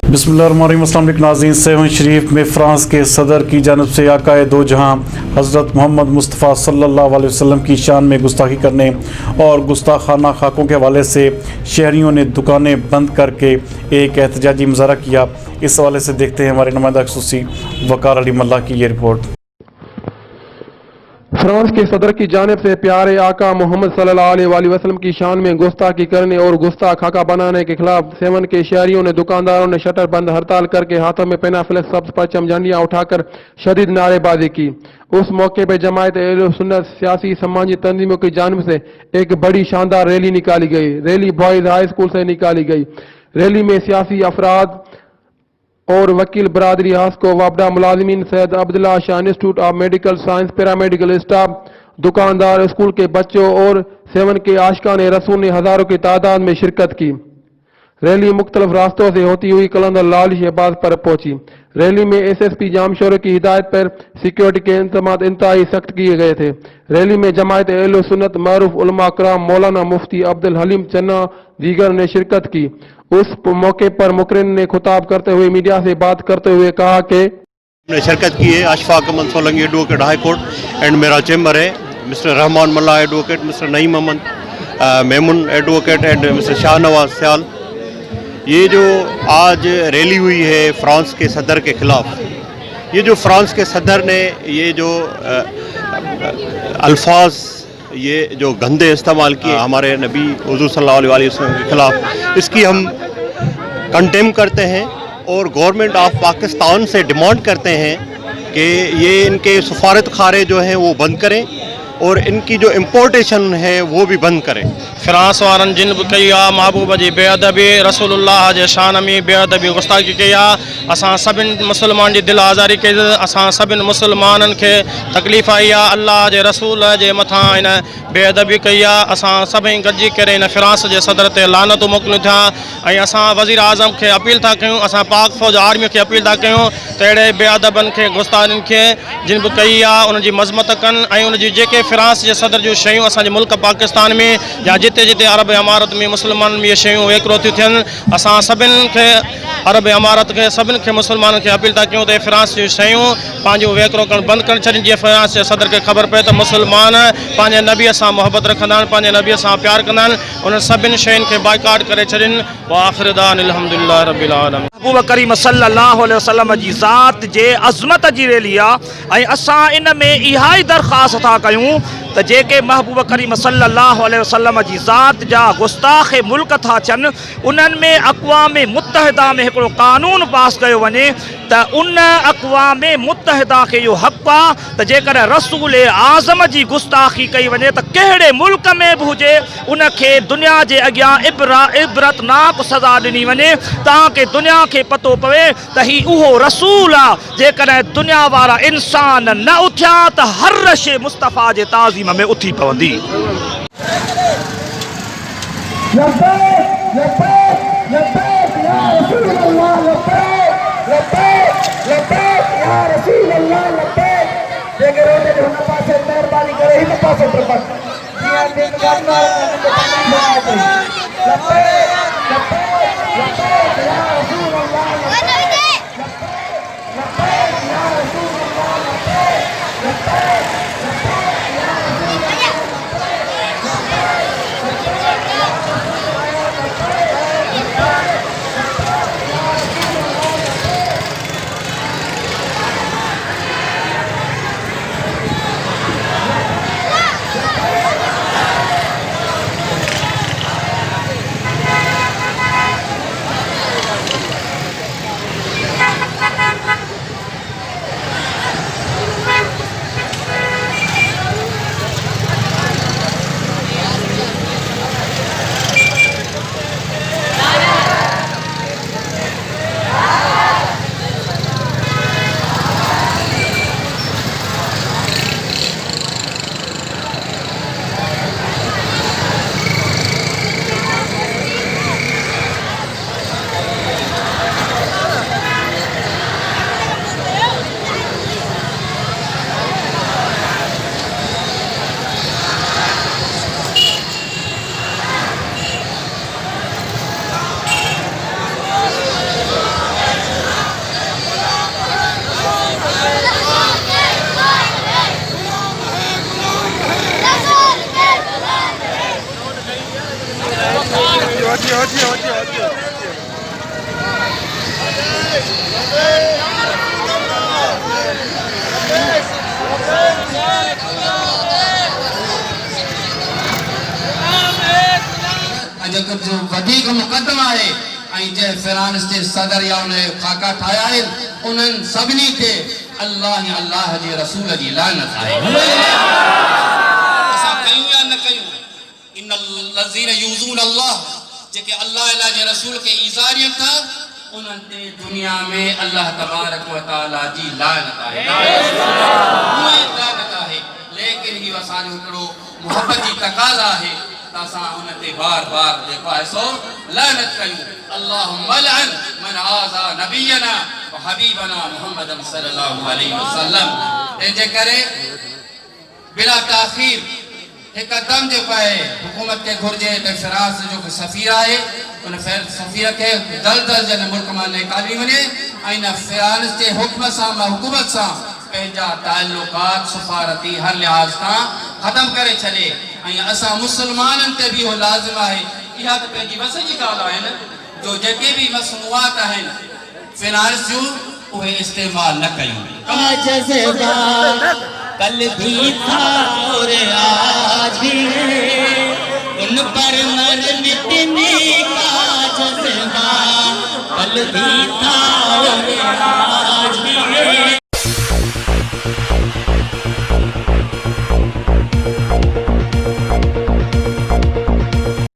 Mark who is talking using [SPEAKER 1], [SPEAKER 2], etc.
[SPEAKER 1] बिस्मिल्लाहिर्रहमानिर्रहीम। नाज़रीन, सेवन शरीफ में फ़्रांस के सदर की जानब से आकाए दो जहां हज़रत मोहम्मद मुस्तफ़ा सल्लल्लाहु अलैहि वसल्लम की शान में गुस्ताखी करने और गुस्ताखाना खाकों के हवाले से शहरियों ने दुकानें बंद करके एक एहतजाजी मुजाहरा किया। इस हवाले से देखते हैं हमारे नुमाइंदा ख़ुसूसी वकार अली मल्ला की ये रिपोर्ट।
[SPEAKER 2] फ्रांस के सदर की जानिब से प्यारे आका मोहम्मद सल्लल्लाहु अलैहि वसल्लम की शान में गुस्ताखी करने और गुस्ताख खाका बनाने के खिलाफ सेवन के शहरियों ने दुकानदारों ने शटर बंद हड़ताल करके हाथों में पेना फ्लेक्स सब्ज परचम झंडियां उठाकर शदीद नारेबाजी की। उस मौके पर जमायत अहले सुन्नत सियासी समाजी तंजीमों की जानिब से एक बड़ी शानदार रैली निकाली गई। रैली बॉयज हाई स्कूल से निकाली गई। रैली में सियासी अफराद और वकील बरादरी हास्को वापडा मुलाजिमीन Syed Abdullah Shah institute of medical science paramedical staff दुकानदार स्कूल के बच्चों और सेवन के आशिकान रसूल ने हजारों की तादाद में शिरकत की। रैली मुख्तलिफ रास्तों से होती हुई कलंदर लाल शहबाज पर पहुंची। रैली में SSP जामशोर की हिदायत पर सिक्योरिटी के इंतजाम इंतहाई सख्त किए गए थे। रैली में जमायत अहले सुन्नत मारूफ उलमा कराम मौलाना मुफ्ती अब्दुल हलीम चन्ना दीगर ने शिरकत की। उस मौके पर मुकर्रिन ने खुताब करते हुए मीडिया से बात करते हुए कहा कि
[SPEAKER 3] शिरकत की है Ashfaq Aman Solangi advocate high court and मेरा चैम्बर है, mister Rehman Malla advocate, mister Naeem Ahmed Memon advocate and mister Shahnawaz Sial. ये जो आज रैली हुई है फ्रांस के सदर के खिलाफ, ये जो फ्रांस के सदर ने ये जो अल्फाज ये जो गंदे इस्तेमाल किए हमारे नबी हुज़ूर सल्लल्लाहु अलैहि वसल्लम के खिलाफ, इसकी हम कंडेम करते हैं और गवर्नमेंट ऑफ पाकिस्तान से डिमांड करते हैं कि ये इनके सफारत खारे जो हैं वो बंद करें और इनकी जो इम्पोर्टेशन है वो भी बंद करें।
[SPEAKER 4] फ्रांस वारन जिन भी कई आहे महबूब जी बेअदबी रसूलुल्लाह जे शान में बेअदबी गुस्ताखी कई आहे। असां सभिनि मुसलमान जी दिल आज़ारी कई, असां सभिनि मुसलमाननि खे तकलीफ़ आई आहे। अल्लाह जे रसूल जे मथां इन बेअदबी कई आहे। असां सभई गॾिजी करे इन फ्रांस जे सदर ते लानतूं मोकिलियूं था ऐं असां वज़ीर आज़म खे अपील था कयूं, असां पाक फ़ौज आर्मी खे अपील था कयूं त अहिड़े बेअदबनि खे गुस्ताखियुनि खे जिन बि कई आहे उनजी मज़मत कनि ऐं उनजी जेके फ्रांस जे सदर जूं शयूं असांजे मुल्क पाकिस्तान में या जिते जिते अरब इमारत में मुसलमाननि में इहे शयूं वेकिरो थियूं थियनि, असां सभिनि खे अरब इमारत खे सभिनि खे मुसलमाननि खे अपील था कयूं त फ्रांस जूं शयूं पंहिंजो वेकिरो करणु बंदि करे छॾनि। जीअं फ्रांस जे सदर खे ख़बर पए त मुसलमान पंहिंजे नबीअ सां मोहबत रखंदा आहिनि, पंहिंजे नबीअ सां प्यार कंदा आहिनि, उन्हनि सभिनि शयुनि खे बाइकाट करे छॾनि। व आख़िर दाअवाना अल्हम्दुलिल्लाह रब्बिल आलमीन।
[SPEAKER 5] महबूब करीम सल्लल्लाहु अलैहि वसल्लम जी ज़ात जे अज़मत जी रैली आहे ऐं असां इन में इहा ई दरख़्वास्त था कयूं त जेके महबूब करीम सल्लल्लाहु अलैहि वसल्लम जी ज़ात जा गुस्ताख़ मुल्क था अचनि, उन्हनि में अक़वाम मुत्तहिदा में हिकिड़ो कानून पास कयो वञे त उन अक़वाम मुत्तहिदा खे इहो हक़ आहे त जेकर रसूल आज़म जी गुस्ताखी कई वञे त कहिड़े मुल्क में बि हुजे उनखे दुनिया जे अॻियां इबरतनाक सज़ा ॾिनी वञे, तव्हांखे दुनिया खे पतो पवे त ही उहो रसूल आहे। जेकॾहिं दुनिया वारा इंसान न उथिया त हर शइ मुस्तफ़ा जे ताज़ीम में उथी पवंदी।
[SPEAKER 6] जेको जो वधीक मुक़दम आहे ऐं जे फिरांस जे सदर या उन खाका ठाहिया आहिनि उन्हनि सभिनी खे अल्लाह या अल्लाह जे रसूल जी लानत आहे। असां कयूं या न कयूं, इन्नल लज़ीन यूज़ून अल्लाह, जेके अल्लाह जे रसूल खे ईज़ारियनि था उन्हनि ते दुनिया में अल्लाह तबारक व तआला जी लानत आहे। लानत आहे, लेकिन ही असांजो हिकिड़ो मोहब्बत जी तक़ाज़ा आहे त असां उन ते बार बार जेको आहे सो लानत कयूं। अल्लाहुम्मा लअन मन आज़ा नबियना व हबीबना मुहम्मदन सल्लल्लाहु अलैहि वसल्लम। तंहिंजे करे बिला ताख़ीर हिकदम जेको आहे हुकूमत खे घुर्जे त फिरांस जो सफ़ीर आहे उन सफ़ीर खे दलदल जे मुल्क मां निकाली वञे ऐं न फिरांस जे हुक्म सां हुकूमत सां पंहिंजा ताल्लुकात सफ़ारती हर लिहाज़ सां ख़तम करे छॾे ऐं असां मुस्लमाननि ते बि उहो लाज़िम आहे। इहा त पंहिंजी वस जी ॻाल्हि आहे न, जो जेके बि मसनूआत आहिनि फिनांस जूं उहे इस्तेमालु न कयूं।
[SPEAKER 7] कल भी था और आज भी है, उन पर मर मिटने का जज्बा कल भी था और